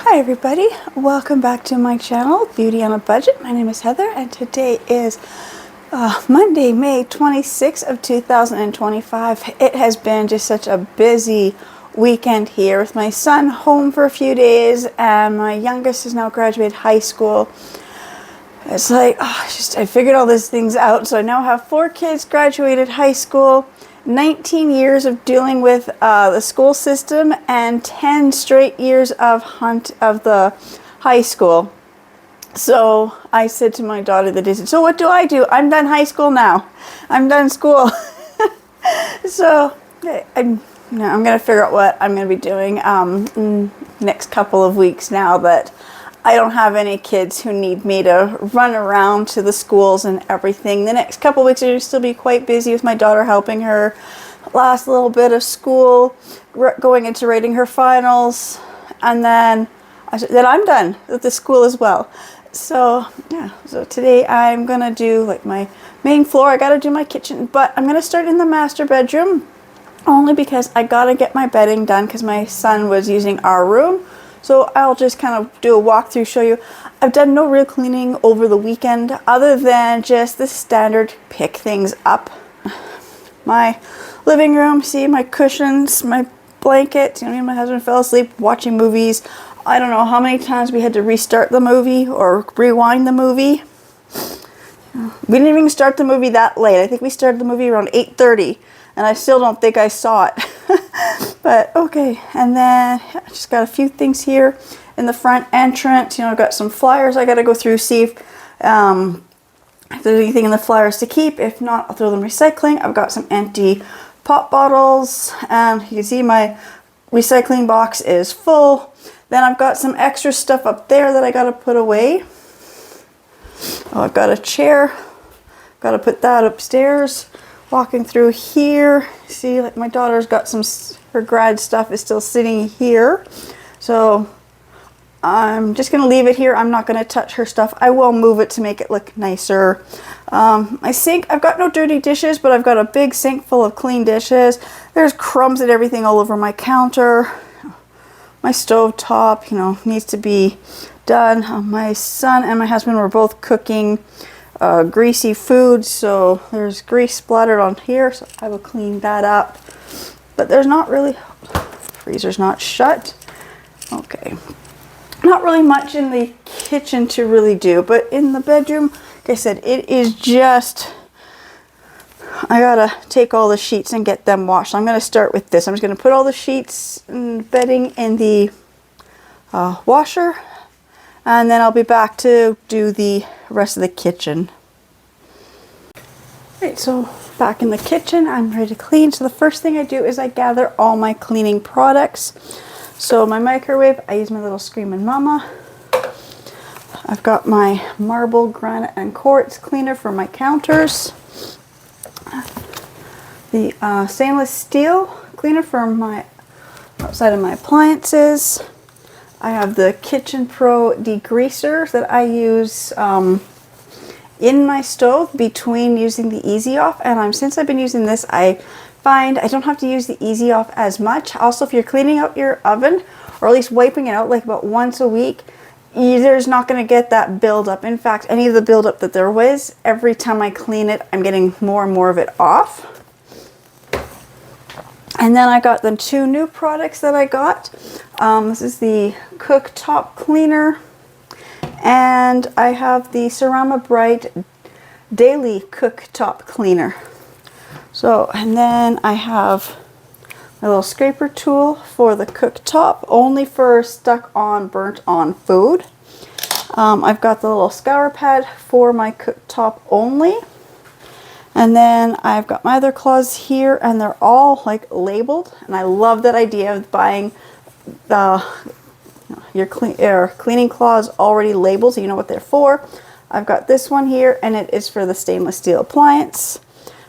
Hi everybody, welcome back to my channel, Beauty on a Budget. My name is Heather and today is Monday, May 26th of 2025. It has been just such a busy weekend here with my son home for a few days and my youngest has now graduated high school. It's like, I figured all these things out. So I now have 4 kids graduated high school, 19 years of dealing with the school system, and 10 straight years of the high school. So I said to my daughter that day, so what do? I'm done high school now. I'm done school. So I'm going to figure out what I'm going to be doing in the next couple of weeks now that I don't have any kids who need me to run around to the schools and everything. The next couple of weeks are going to still be quite busy with my daughter helping her last little bit of school, going into writing her finals, and then I'm done with the school as well. So yeah, so today I'm going to do like my main floor. I got to do my kitchen, but I'm going to start in the master bedroom only because I got to get my bedding done because my son was using our room. So I'll just kind of do a walkthrough, show you. I've done no real cleaning over the weekend other than just the standard pick things up. My living room, see my cushions, my blanket. Me and my husband fell asleep watching movies. I don't know how many times we had to restart the movie or rewind the movie. We didn't even start the movie that late. I think we started the movie around 8:30 and I still don't think I saw it. But okay, and then I just got a few things here in the front entrance. I've got some flyers I got to go through, see if there's anything in the flyers to keep. If not, I'll throw them recycling. I've got some empty pop bottles, and you can see my recycling box is full. Then I've got some extra stuff up there that I got to put away. Oh, I've got a chair. Got to put that upstairs. Walking through here, see, like my daughter's got her grad stuff is still sitting here. So I'm just going to leave it here. I'm not going to touch her stuff. I will move it to make it look nicer. My sink, I've got no dirty dishes, but I've got a big sink full of clean dishes. There's crumbs and everything all over my counter. My stove top, needs to be done. My son and my husband were both cooking greasy food, so there's grease splattered on here, so I will clean that up. But there's not really, freezer's not shut. Okay, not really much in the kitchen to really do, but in the bedroom, like I said, it is just, I gotta take all the sheets and get them washed. So I'm gonna start with this. I'm just gonna put all the sheets and bedding in the washer, and then I'll be back to do the rest of the kitchen. Right, so back in the kitchen, I'm ready to clean. So the first thing I do is I gather all my cleaning products. So my microwave, I use my little Screamin' Mama. I've got my marble, granite, and quartz cleaner for my counters. The stainless steel cleaner for my outside of my appliances. I have the Kitchen Pro degreaser that I use in my stove between using the Easy Off, and since I've been using this, I find I don't have to use the Easy Off as much. Also, if you're cleaning out your oven, or at least wiping it out like about once a week, there's not going to get that buildup. In fact, any of the buildup that there was, every time I clean it, I'm getting more and more of it off. And then I got the 2 new products that I got. This is the cooktop cleaner, and I have the Cerama Bright Daily Cooktop Cleaner. So, and then I have my little scraper tool for the cooktop, only for stuck on, burnt on food. I've got the little scour pad for my cooktop only. And then I've got my other claws here, and they're all like labeled. And I love that idea of buying your cleaning claws already labeled, so you know what they're for. I've got this one here, and it is for the stainless steel appliance.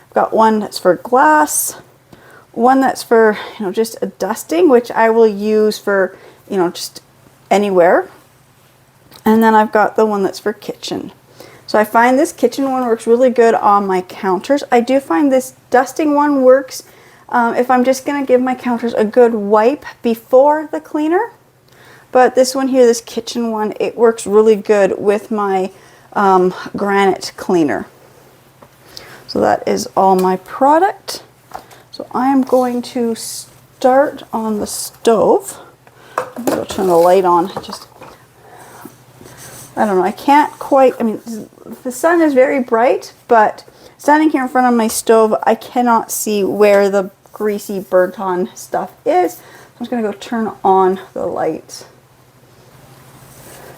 I've got one that's for glass, one that's for just a dusting, which I will use for just anywhere. And then I've got the one that's for kitchen. So I find this kitchen one works really good on my counters. I do find this dusting one works if I'm just going to give my counters a good wipe before the cleaner. But this one here, this kitchen one, it works really good with my granite cleaner. So that is all my product. So I am going to start on the stove. I'm going to turn the light on. I don't know, I can't quite, I mean, the sun is very bright, but standing here in front of my stove, I cannot see where the greasy burnt on stuff is. I'm just going to go turn on the light.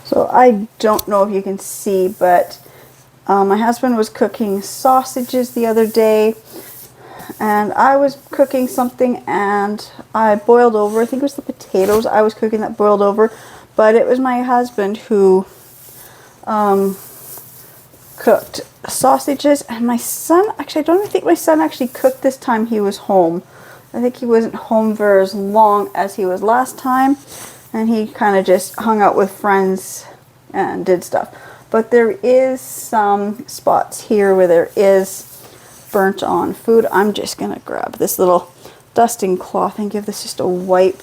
So I don't know if you can see, but my husband was cooking sausages the other day, and I was cooking something and I boiled over. I think it was the potatoes I was cooking that boiled over, but it was my husband who cooked sausages, and my son, actually I don't even think my son actually cooked this time he was home. I think he wasn't home for as long as he was last time, and he kind of just hung out with friends and did stuff. But there is some spots here where there is burnt on food. I'm just gonna grab this little dusting cloth and give this just a wipe,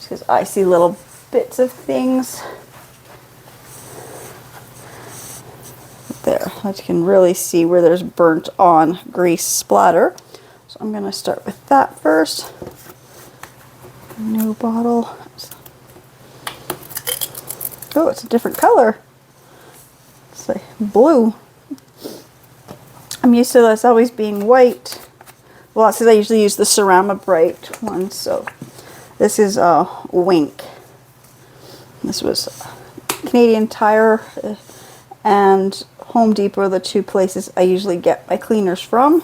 because I see little bits of things. There, I can really see where there's burnt on grease splatter. So I'm going to start with that first. New bottle. Oh, it's a different color. It's like blue. I'm used to this always being white. Well, that's because I usually use the Cerama Bright one. So this is a Wink. This was Canadian Tire and Home Depot are the two places I usually get my cleaners from.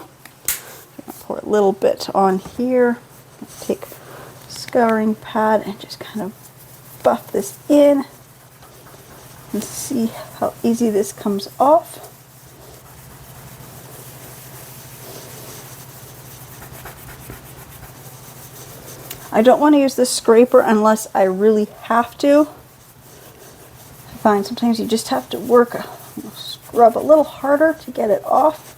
Pour a little bit on here. Take a scouring pad and just kind of buff this in and see how easy this comes off. I don't want to use the scraper unless I really have to. I find sometimes you just have to scrub a little harder to get it off.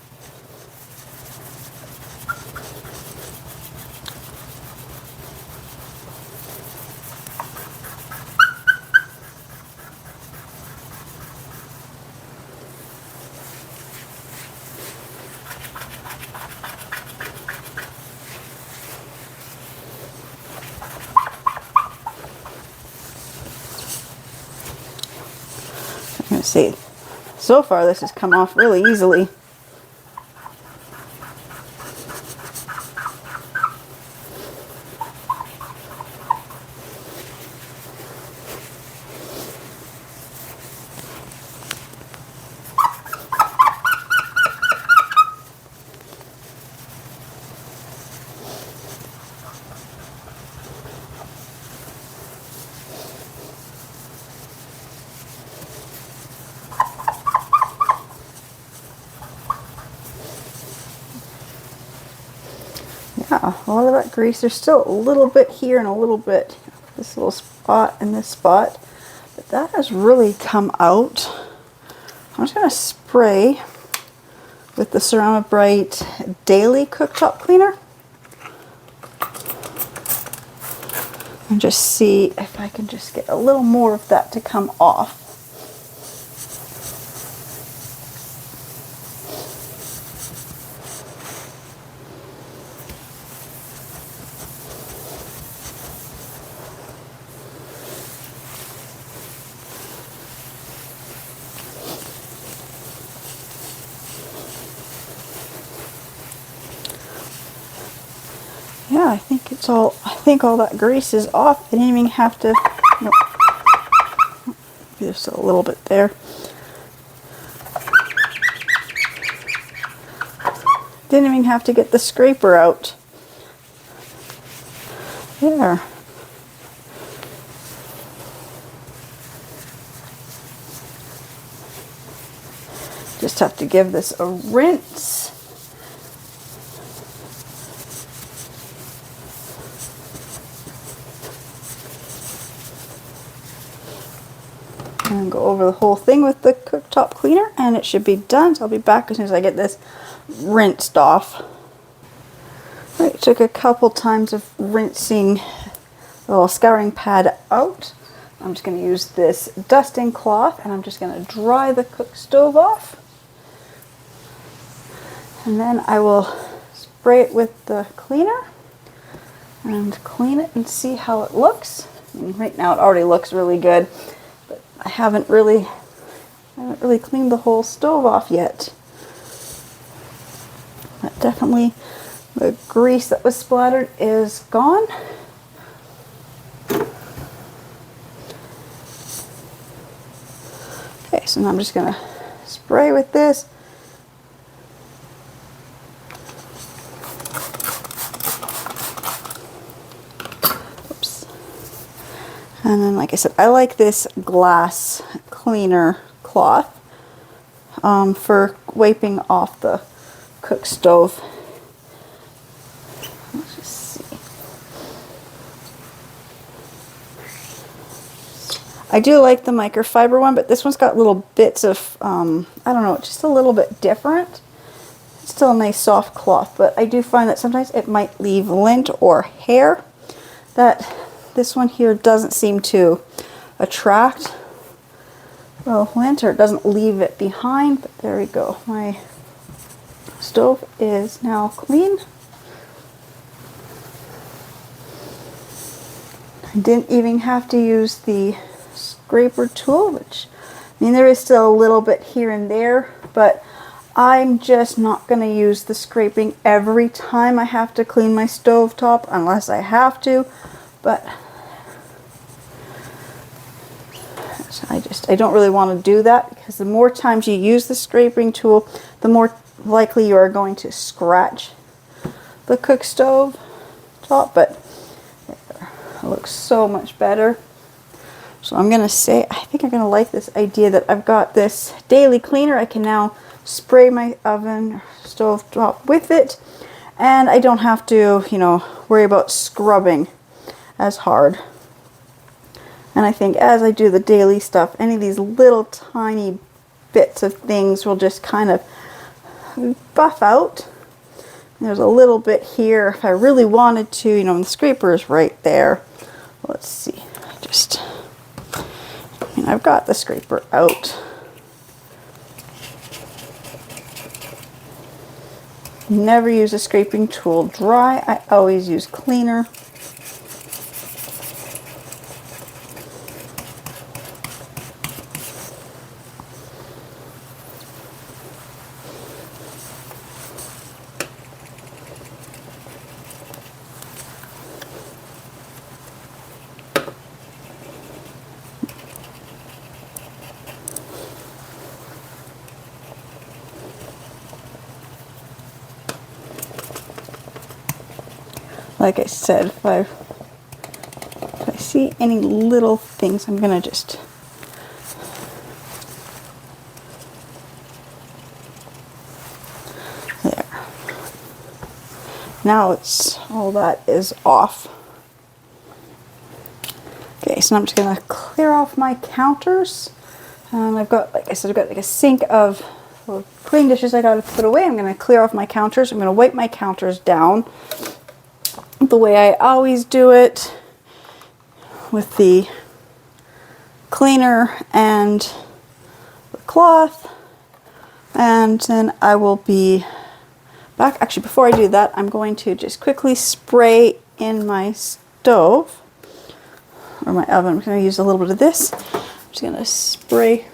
I'm going to say, so far this has come off really easily. Yeah, a lot of that grease, there's still a little bit here and a little bit, this little spot and this spot, but that has really come out. I'm just going to spray with the Cerama Bright Daily Cooktop Cleaner and just see if I can just get a little more of that to come off. Yeah, I think all that grease is off. I didn't even have to, nope. There's a little bit there. Didn't even have to get the scraper out. There. Just have to give this a rinse. And go over the whole thing with the cooktop cleaner and it should be done. So I'll be back as soon as I get this rinsed off. Right, took a couple times of rinsing the little scouring pad out. I'm just going to use this dusting cloth and I'm just going to dry the cook stove off. And then I will spray it with the cleaner and clean it and see how it looks. And right now it already looks really good, but I haven't really cleaned the whole stove off yet. But definitely the grease that was splattered is gone. Okay, so now I'm just going to spray with this. Oops. And then, like I said, I like this glass cleaner cloth for wiping off the cook stove. Let's just see. I do like the microfiber one, but this one's got little bits of, I don't know, just a little bit different. It's still a nice soft cloth, but I do find that sometimes it might leave lint or hair that this one here doesn't seem to attract. Well, lint, or it doesn't leave it behind, but there we go. My stove is now clean. I didn't even have to use the scraper tool, which, I mean, there is still a little bit here and there, but I'm just not going to use the scraping every time I have to clean my stove top, unless I have to. But I don't really want to do that, because the more times you use the scraping tool, the more likely you are going to scratch the cook stove top. But it looks so much better. So I'm going to say, I think I'm going to like this idea that I've got this daily cleaner. I can now spray my oven stove top with it, and I don't have to, you know, worry about scrubbing as hard. And I think as I do the daily stuff, any of these little tiny bits of things will just kind of buff out. There's a little bit here if I really wanted to, you know, and the scraper is right there. Let's see, I've got the scraper out. Never use a scraping tool dry. I always use cleaner. Like I said, if I see any little things, I'm going to just there. Now it's all that is off. Okay, so I'm just going to clear off my counters. I've got, like I said, I've got like a sink of clean dishes I got to put away. I'm going to clear off my counters. I'm going to wipe my counters down the way I always do it, with the cleaner and the cloth, and then I will be back. Actually, before I do that, I'm going to just quickly spray in my stove or my oven. I'm going to use a little bit of this. I'm just going to spray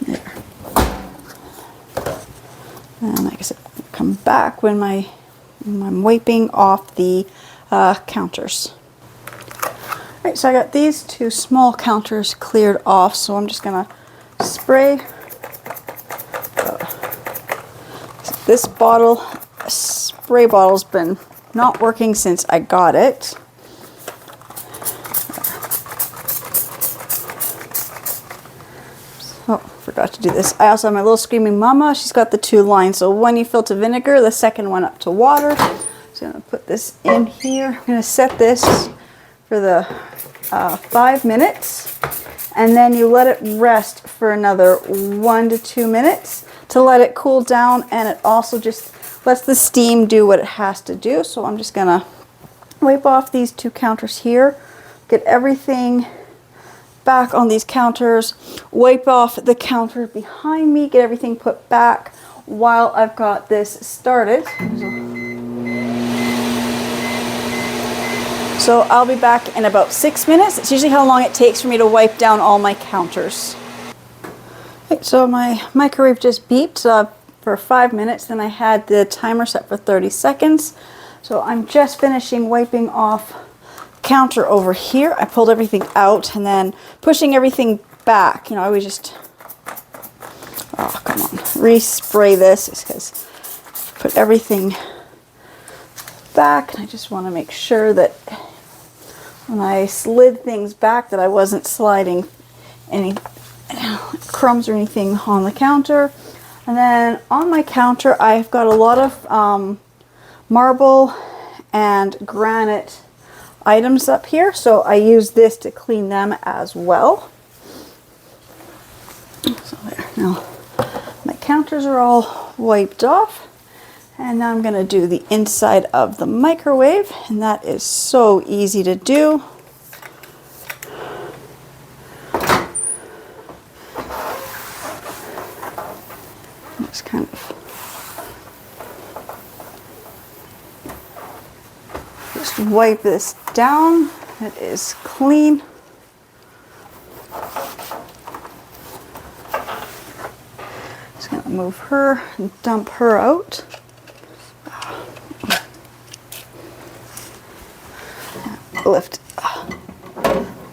there. And like I said, come back when I'm wiping off the counters. Alright, so I got these two small counters cleared off, so I'm just gonna spray this spray bottle's been not working since I got it. Oh, forgot to do this. I also have my little Screaming Mama. She's got the two lines. So one you fill to vinegar, the second one up to water. So I'm going to put this in here. I'm going to set this for the 5 minutes. And then you let it rest for another 1 to 2 minutes to let it cool down. And it also just lets the steam do what it has to do. So I'm just going to wipe off these two counters here, get everything back on these counters, wipe off the counter behind me, get everything put back while I've got this started. So I'll be back in about 6 minutes. It's usually how long it takes for me to wipe down all my counters. Okay, so my microwave just beeped for 5 minutes, then I had the timer set for 30 seconds. So I'm just finishing wiping off counter over here. I pulled everything out and then pushing everything back. You know, I always just, oh, come on, respray this because put everything back. And I just want to make sure that when I slid things back that I wasn't sliding any crumbs or anything on the counter. And then on my counter, I've got a lot of marble and granite items up here, so I use this to clean them as well. So there, now my counters are all wiped off, and now I'm going to do the inside of the microwave, and that is so easy to do. Just kind of just wipe this down. It is clean. Just gonna move her and dump her out. Lift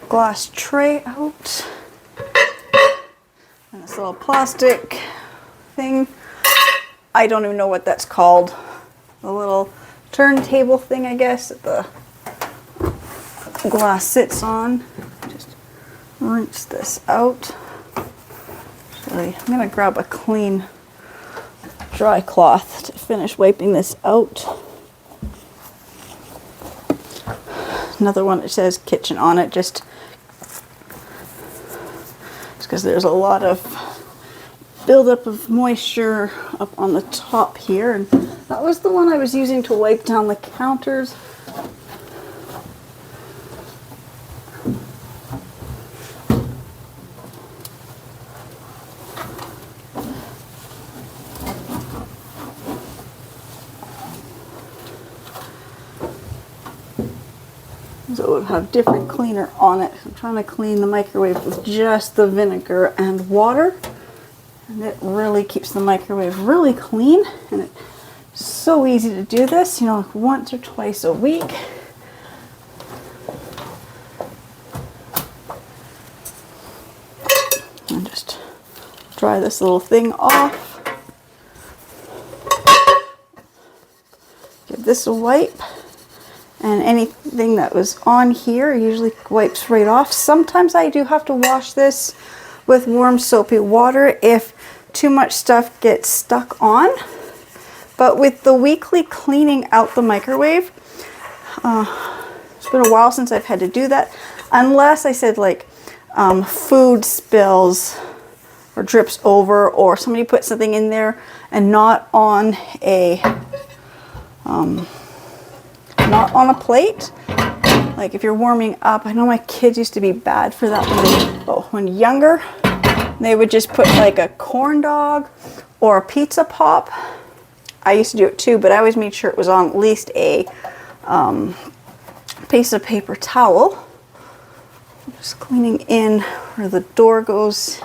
glass tray out. And this little plastic thing. I don't even know what that's called. The little turntable thing, I guess, that the glass sits on. Just rinse this out. Actually, I'm going to grab a clean dry cloth to finish wiping this out. Another one that says kitchen on it, just because there's a lot of buildup of moisture up on the top here, and that was the one I was using to wipe down the counters. So it would have different cleaner on it. I'm trying to clean the microwave with just the vinegar and water. And it really keeps the microwave really clean, and it's so easy to do this, you know, like once or twice a week. And just dry this little thing off. Give this a wipe, and anything that was on here usually wipes right off. Sometimes I do have to wash this with warm soapy water if too much stuff gets stuck on. But with the weekly cleaning out the microwave, it's been a while since I've had to do that, unless I said like food spills or drips over, or somebody put something in there and not on a plate. Like if you're warming up, I know my kids used to be bad for that when younger. They would just put like a corn dog or a pizza pop. I used to do it too, but I always made sure it was on at least a piece of paper towel. Just cleaning in where the door goes.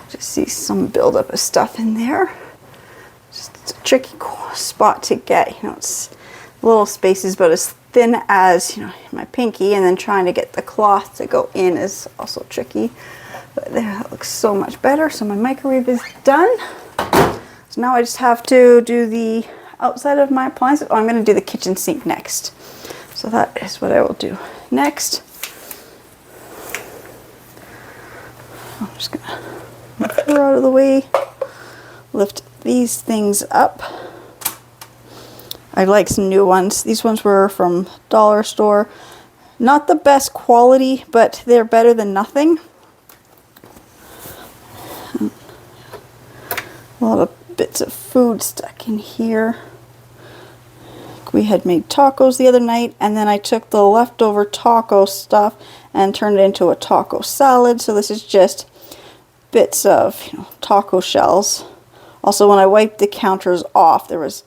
Just see some buildup of stuff in there. It's a tricky spot to get. You know, it's little spaces about as thin as, you know, my pinky, and then trying to get the cloth to go in is also tricky. But there, that looks so much better. So my microwave is done. So now I just have to do the outside of my appliances. Oh, I'm going to do the kitchen sink next. So that is what I will do next. I'm just going to move her out of the way. Lift these things up. I like some new ones. These ones were from Dollar Store. Not the best quality, but they're better than nothing. A lot of bits of food stuck in here. We had made tacos the other night, and then I took the leftover taco stuff and turned it into a taco salad. So this is just bits of, taco shells. Also, when I wiped the counters off, there was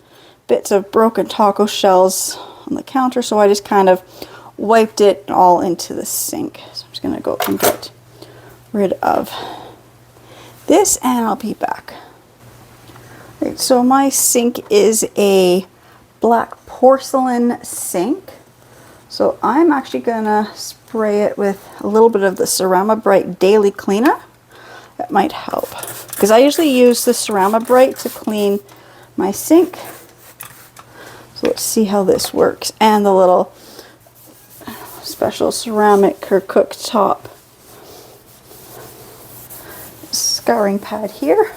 bits of broken taco shells on the counter, so I just kind of wiped it all into the sink. So I'm just going to go and get rid of this, and I'll be back. Right, so my sink is a black porcelain sink. So I'm actually going to spray it with a little bit of the Cerama Bright Daily Cleaner. That might help, because I usually use the Cerama Bright to clean my sink. So let's see how this works. And the little special ceramic or cooktop scouring pad here.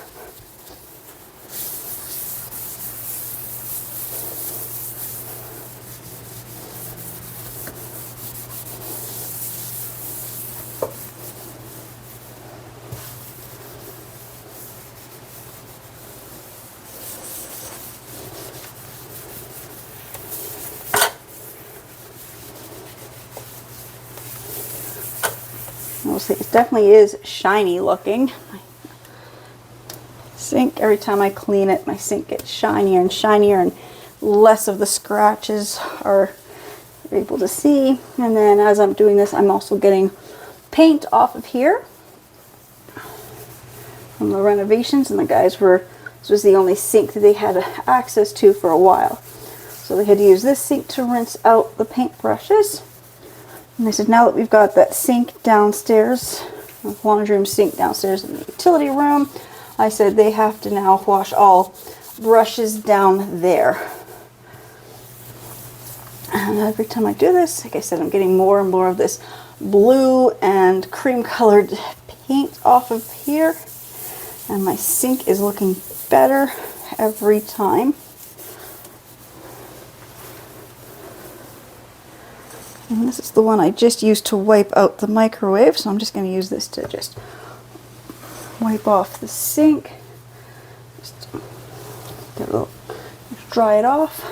You'll see it definitely is shiny looking. My sink, every time I clean it, my sink gets shinier and shinier, and less of the scratches are able to see. And then as I'm doing this, I'm also getting paint off of here from the renovations, and the guys were, this was the only sink that they had access to for a while. So they had to use this sink to rinse out the paint brushes. And they said now that we've got that sink downstairs, the laundry room sink downstairs in the utility room, I said they have to now wash all brushes down there. And every time I do this, like I said, I'm getting more and more of this blue and cream colored paint off of here. And my sink is looking better every time. And this is the one I just used to wipe out the microwave, so I'm just going to use this to just wipe off the sink. Just get a little, dry it off.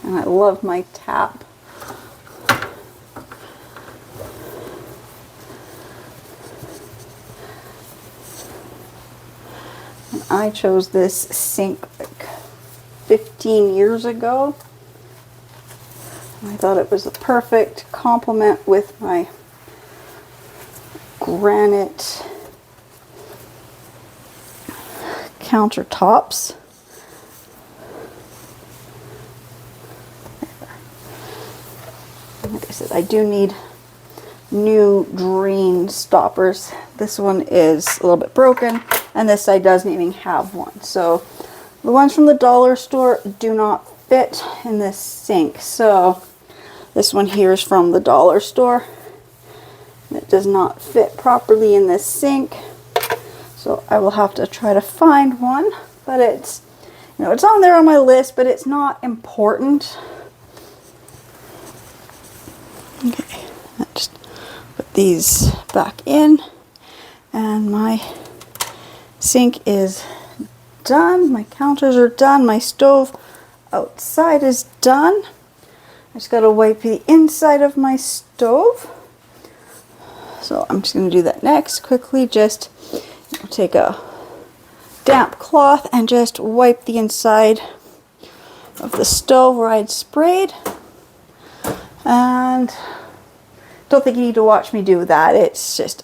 And I love my tap. And I chose this sink like 15 years ago. I thought it was a perfect complement with my granite countertops. Like I said, I do need new drain stoppers. This one is a little bit broken, and this side doesn't even have one. So the ones from the dollar store do not fit in this sink. So this one here is from the dollar store. It does not fit properly in this sink. So I will have to try to find one, but it's, it's on there on my list, but it's not important. Okay, let's just put these back in, and my sink is done. My counters are done. My stove outside is done. I just got to wipe the inside of my stove. So I'm just going to do that next. Quickly just take a damp cloth and just wipe the inside of the stove where I'd sprayed. And don't think you need to watch me do that. It's just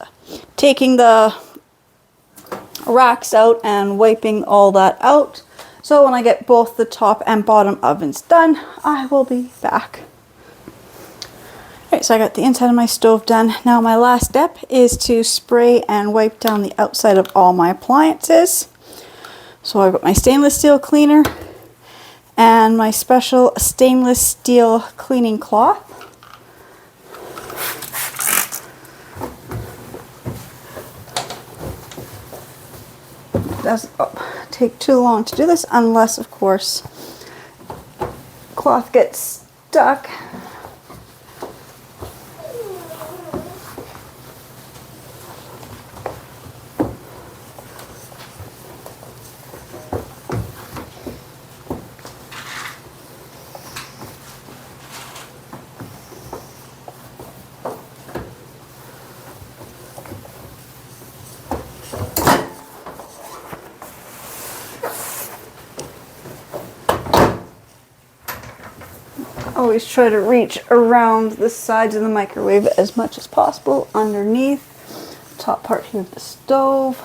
taking the racks out and wiping all that out. So when I get both the top and bottom ovens done, I will be back. Alright, so I got the inside of my stove done. Now my last step is to spray and wipe down the outside of all my appliances. So I've got my stainless steel cleaner and my special stainless steel cleaning cloth. It doesn't take too long to do this, unless of course cloth gets stuck. always try to reach around the sides of the microwave as much as possible underneath the top part here of the stove.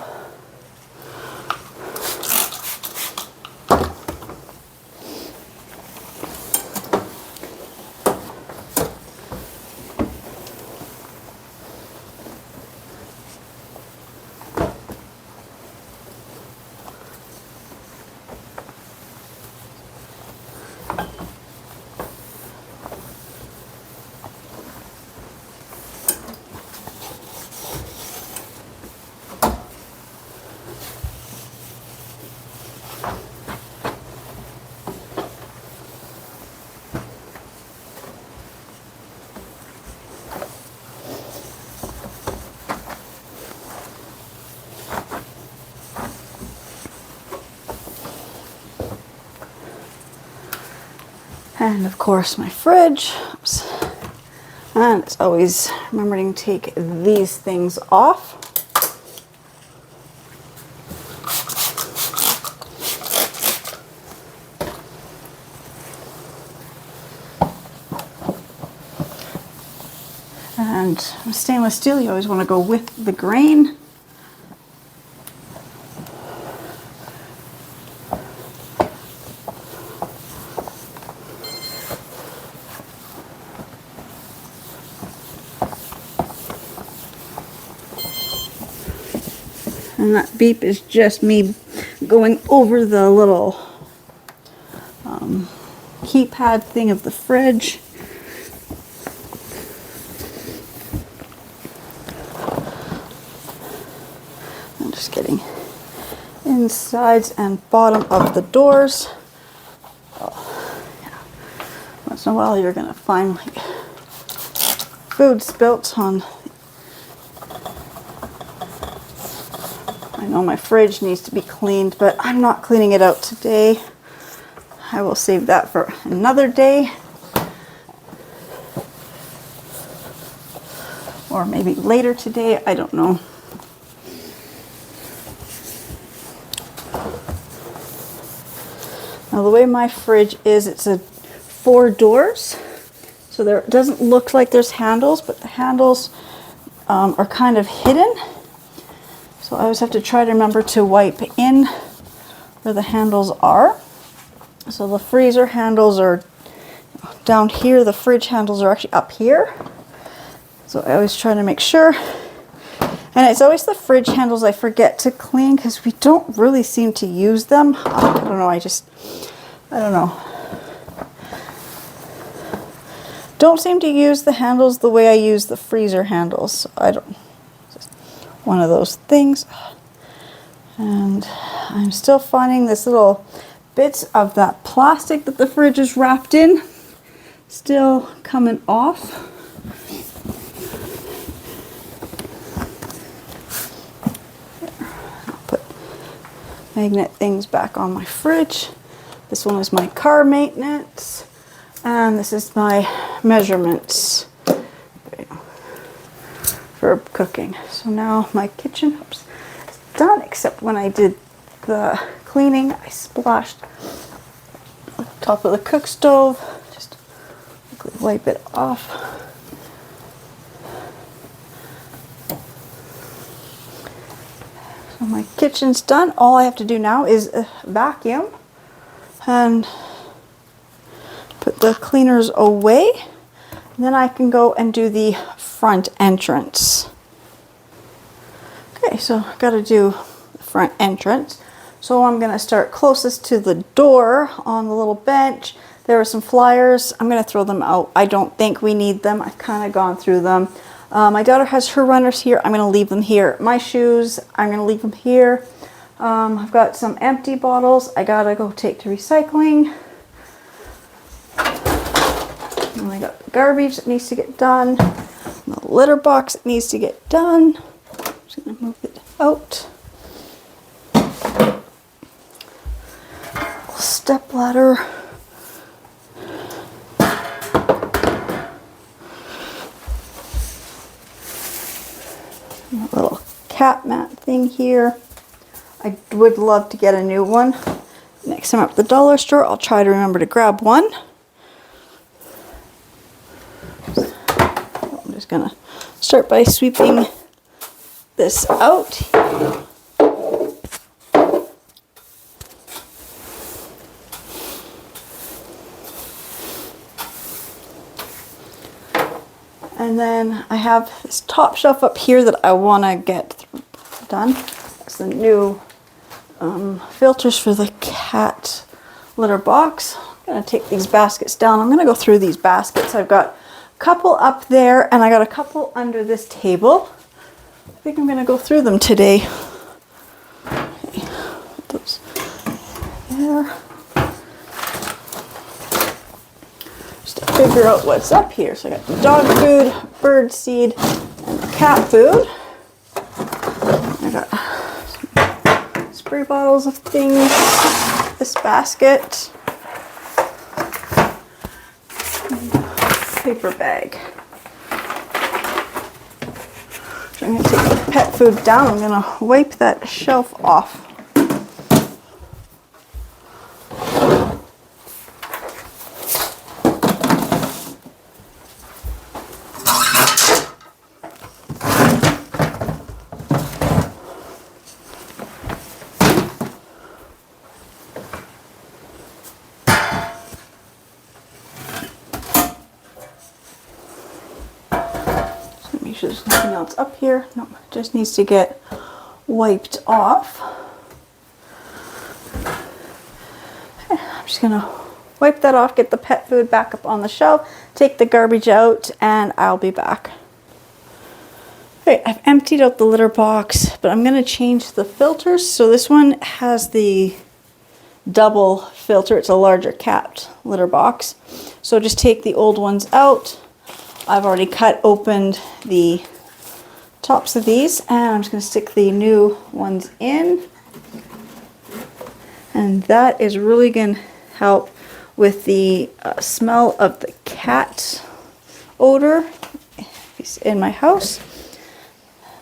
And of course my fridge. Oops. And it's always remembering to take these things off. And stainless steel, you always want to go with the grain. And that beep is just me going over the little keypad thing of the fridge. I'm just getting insides and bottom of the doors. Oh, yeah. Once in a while you're gonna find like food spilt on. I know my fridge needs to be cleaned, but I'm not cleaning it out today. I will save that for another day. Or maybe later today, I don't know. Now the way my fridge is, it's a 4 doors. So there it doesn't look like there's handles, but the handles are kind of hidden. So I always have to try to remember to wipe in where the handles are. So the freezer handles are down here. The fridge handles are actually up here. So I always try to make sure. And it's always the fridge handles I forget to clean because we don't really seem to use them. I don't know, I don't know. Don't seem to use the handles the way I use the freezer handles. So I don't, just one of those things. And I'm still finding this little bits of that plastic that the fridge is wrapped in still coming off. I'll put magnet things back on my fridge. This one is my car maintenance, and this is my measurements for cooking. So now my kitchen is done, except when I did the cleaning, I splashed the top of the cook stove. Just quickly wipe it off. So my kitchen's done. All I have to do now is vacuum and put the cleaners away. And then I can go and do the front entrance. Okay, so I've got to do the front entrance. So I'm going to start closest to the door on the little bench. There are some flyers. I'm going to throw them out. I don't think we need them. I've kind of gone through them. My daughter has her runners here. I'm going to leave them here. My shoes, I'm going to leave them here. I've got some empty bottles I got to go take to recycling. And I got the garbage that needs to get done. The litter box that needs to get done. I'm just going to move it out. Step ladder. A little cat mat thing here. I would love to get a new one. Next time I'm at the dollar store, I'll try to remember to grab one. I'm just gonna start by sweeping this out. And then I have this top shelf up here that I want to get done. It's the new filters for the cat litter box. I'm going to take these baskets down. I'm going to go through these baskets. I've got a couple up there and I got a couple under this table. I think I'm going to go through them today. Okay, put those there. Just to figure out what's up here. So I got the dog food, bird seed, and cat food. I got some spray bottles of things. This basket. Paper bag. So I'm going to take the pet food down. I'm going to wipe that shelf off. Make sure there's nothing else up here. No, it just needs to get wiped off. Okay, I'm just gonna wipe that off, get the pet food back up on the shelf, take the garbage out, and I'll be back. Okay, I've emptied out the litter box, but I'm gonna change the filters. So this one has the double filter. It's a larger capped litter box. So just take the old ones out. I've already cut opened the tops of these and I'm just going to stick the new ones in. And that is really going to help with the smell of the cat odor in my house.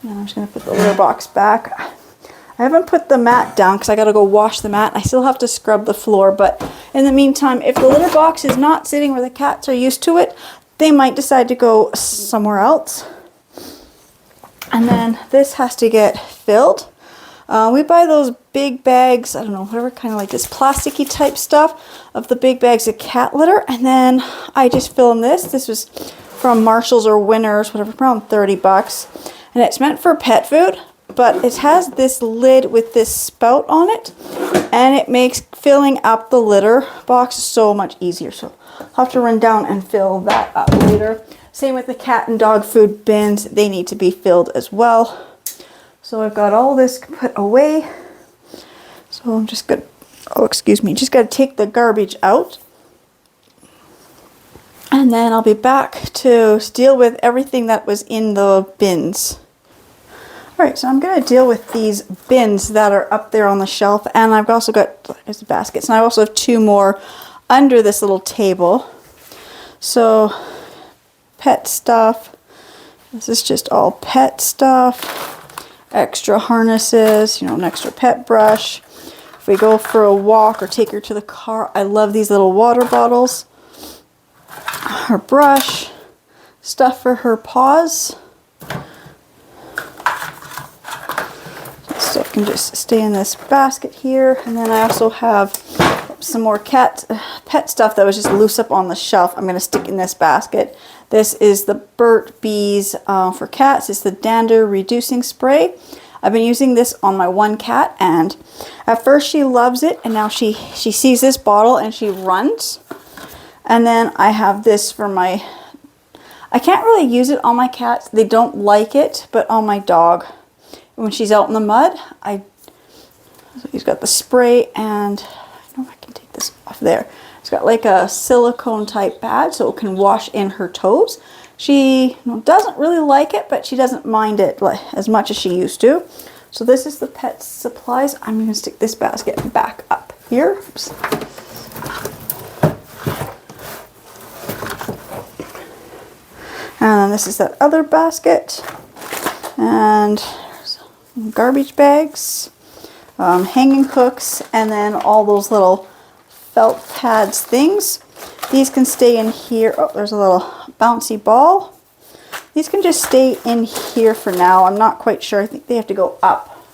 And I'm just going to put the litter box back. I haven't put the mat down because I got to go wash the mat. I still have to scrub the floor, but in the meantime, if the litter box is not sitting where the cats are used to it, they might decide to go somewhere else. And then this has to get filled. We buy those big bags, I don't know, whatever, kind of like this plasticky type stuff of the big bags of cat litter. And then I just fill in this. This was from Marshalls or Winners, whatever, around 30 bucks. And it's meant for pet food, but it has this lid with this spout on it. And it makes filling up the litter box so much easier. So I'll have to run down and fill that up later. Same with the cat and dog food bins. They need to be filled as well. So I've got all this put away. So I'm just going to, oh, excuse me, just got to take the garbage out. And then I'll be back to deal with everything that was in the bins. All right, so I'm going to deal with these bins that are up there on the shelf. And I've also got, there's the baskets. And I also have two more under this little table. So pet stuff. This is just all pet stuff. Extra harnesses, an extra pet brush. If we go for a walk or take her to the car, I love these little water bottles. Her brush. Stuff for her paws. Stuff can just stay in this basket here. And then I also have some more pet stuff that was just loose up on the shelf. I'm going to stick in this basket. This is the Burt Bees for cats. It's the dander reducing spray. I've been using this on my one cat, and at first she loves it, and now she sees this bottle and she runs. And then I have this for my, I can't really use it on my cats. They don't like it, but on my dog. When she's out in the mud, so he's got the spray, and I know I can take this off there. It's got like a silicone type pad so it can wash in her toes. She doesn't really like it, but she doesn't mind it as much as she used to. So this is the pet supplies. I'm going to stick this basket back up here. Oops. And then this is that other basket. And garbage bags, hanging hooks, and then all those little felt pads things. These can stay in here. Oh, there's a little bouncy ball. These can just stay in here for now. I'm not quite sure. I think they have to go up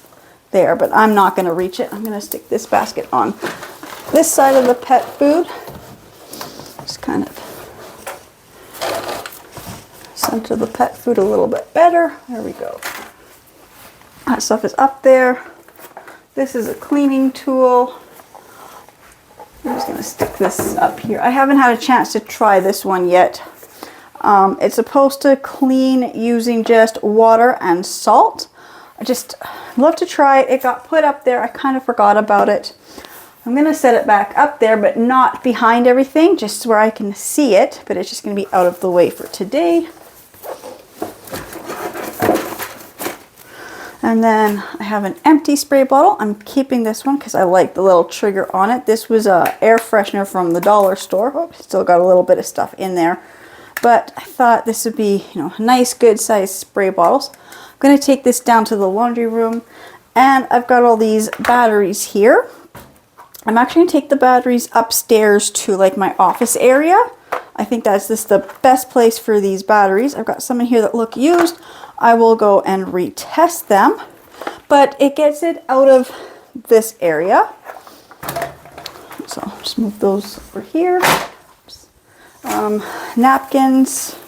there, but I'm not going to reach it. I'm going to stick this basket on this side of the pet food. Just kind of center the pet food a little bit better. There we go. That stuff is up there. This is a cleaning tool. I'm just going to stick this up here. I haven't had a chance to try this one yet. It's supposed to clean using just water and salt. I just love to try it. It got put up there. I kind of forgot about it. I'm going to set it back up there, but not behind everything, just where I can see it. But it's just going to be out of the way for today. And then I have an empty spray bottle. I'm keeping this one because I like the little trigger on it. This was an air freshener from the dollar store. Oh, still got a little bit of stuff in there. But I thought this would be, nice, good sized spray bottles. I'm going to take this down to the laundry room. And I've got all these batteries here. I'm actually going to take the batteries upstairs to like my office area. I think that's just the best place for these batteries. I've got some in here that look used. I will go and retest them, but it gets it out of this area. So I'll just move those over here. Napkins.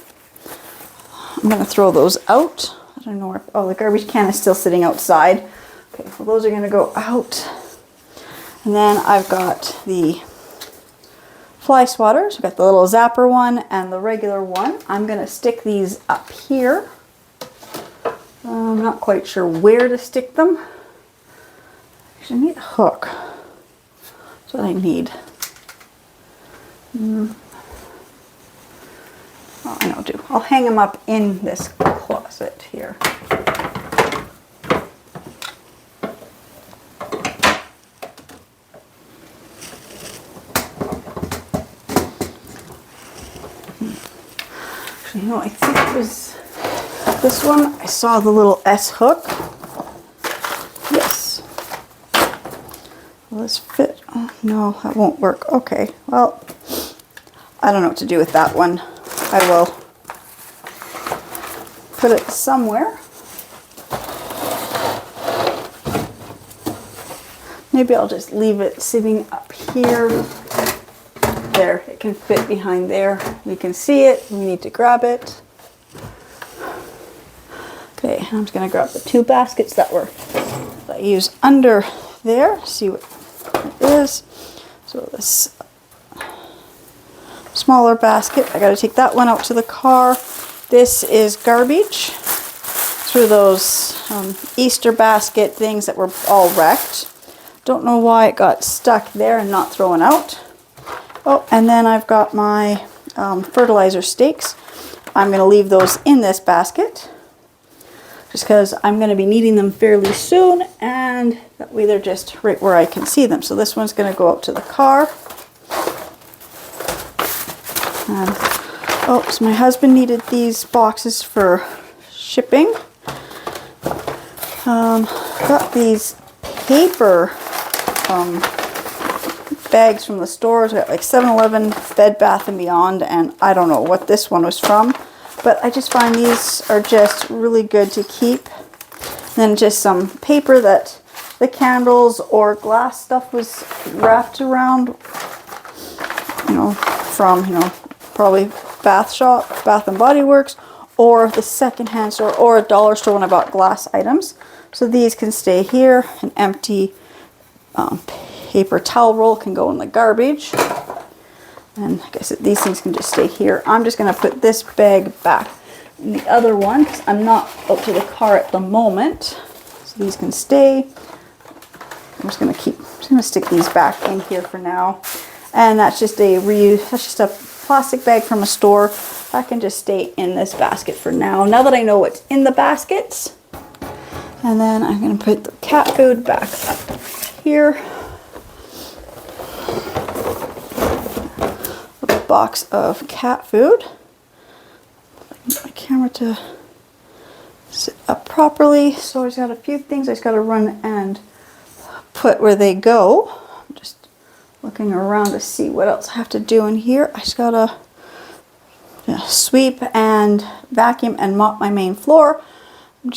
I'm going to throw those out. I don't know where, oh, the garbage can is still sitting outside. Okay, well those are going to go out. And then I've got the fly swatters. I've got the little zapper one and the regular one. I'm going to stick these up here. I'm not quite sure where to stick them. Actually, I need a hook. That's what I need. Oh, I know, too. I'll hang them up in this closet here. Actually, I think it was this one. I saw the little S hook. Yes. Will this fit? Oh, no, that won't work. Okay, well, I don't know what to do with that one. I will put it somewhere. Maybe I'll just leave it sitting up here. There, it can fit behind there. We can see it. We need to grab it. Okay, I'm just going to grab the two baskets that I use under there. See what it is. So this smaller basket, I got to take that one out to the car. This is garbage. Through those Easter basket things that were all wrecked. Don't know why it got stuck there and not thrown out. Oh, and then I've got my fertilizer stakes. I'm going to leave those in this basket just because I'm going to be needing them fairly soon, and that way they're just right where I can see them. So this one's going to go out to the car. And, oh, so my husband needed these boxes for shipping. Got these paper bags from the stores. We got like 7-Eleven, Bed Bath & Beyond, and I don't know what this one was from, but I just find these are just really good to keep. And then just some paper that the candles or glass stuff was wrapped around, from, probably Bath and Body Works, or the secondhand store, or a dollar store when I bought glass items. So these can stay here. An empty paper towel roll can go in the garbage. And like I said, these things can just stay here. I'm just going to put this bag back in the other one because I'm not out to the car at the moment. So these can stay. I'm just going to stick these back in here for now. And that's just a reuse. That's just a plastic bag from a store. That can just stay in this basket for now. Now that I know what's in the baskets. And then I'm going to put the cat food back up here. A box of cat food. Get my camera to sit up properly. So I just got a few things I just got to run and put where they go. I'm just looking looking around to see what else I have to do in here. I just gotta sweep and vacuum and mop my main floor. I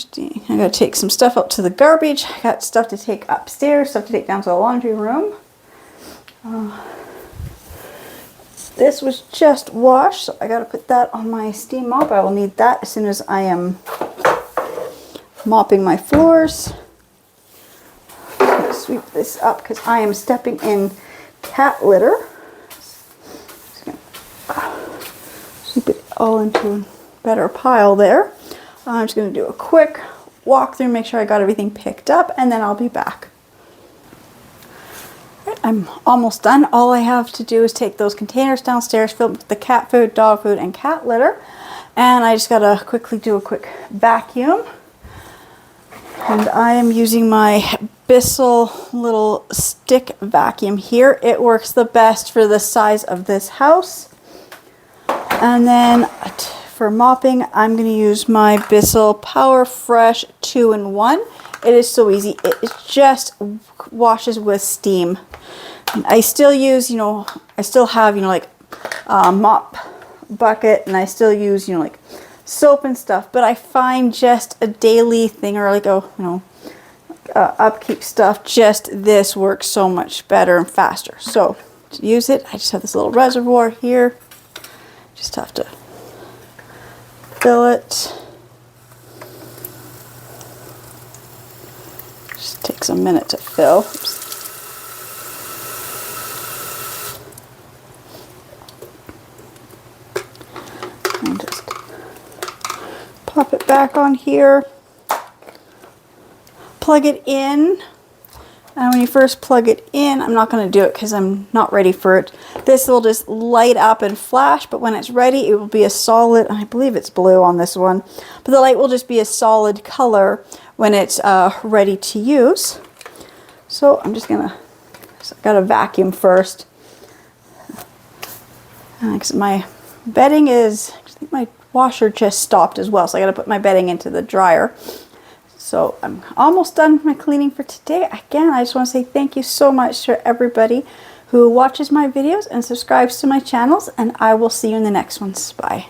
gotta take some stuff out to the garbage. I got stuff to take upstairs, stuff to take down to the laundry room. This was just washed, so I gotta put that on my steam mop. I will need that as soon as I am mopping my floors. I'm gonna sweep this up because I am stepping in cat litter. Just gonna sweep it all into a better pile there. I'm just going to do a quick walk through, make sure I got everything picked up, and then I'll be back. Right, I'm almost done. All I have to do is take those containers downstairs, fill them with the cat food, dog food, and cat litter. And I just got to quickly do a quick vacuum. And I am using my Bissell little stick vacuum here. It works the best for the size of this house. And then for mopping, I'm going to use my Bissell Power Fresh 2-in-1. It is so easy. It just washes with steam. And I still use, I still have, like mop bucket, and I still use, like soap and stuff. But I find just a daily thing, or like upkeep stuff, just this works so much better and faster. So to use it, I just have this little reservoir here. Just have to fill it. Just takes a minute to fill. Oops. And just pop it back on here. Plug it in. And when you first plug it in, I'm not going to do it because I'm not ready for it. This will just light up and flash, but when it's ready, it will be a solid, I believe it's blue on this one, but the light will just be a solid color when it's ready to use. So I'm just going to, I got to vacuum first. Because my bedding is, I think my washer just stopped as well, so I got to put my bedding into the dryer. So I'm almost done with my cleaning for today. Again, I just want to say thank you so much to everybody who watches my videos and subscribes to my channels, and I will see you in the next ones. Bye.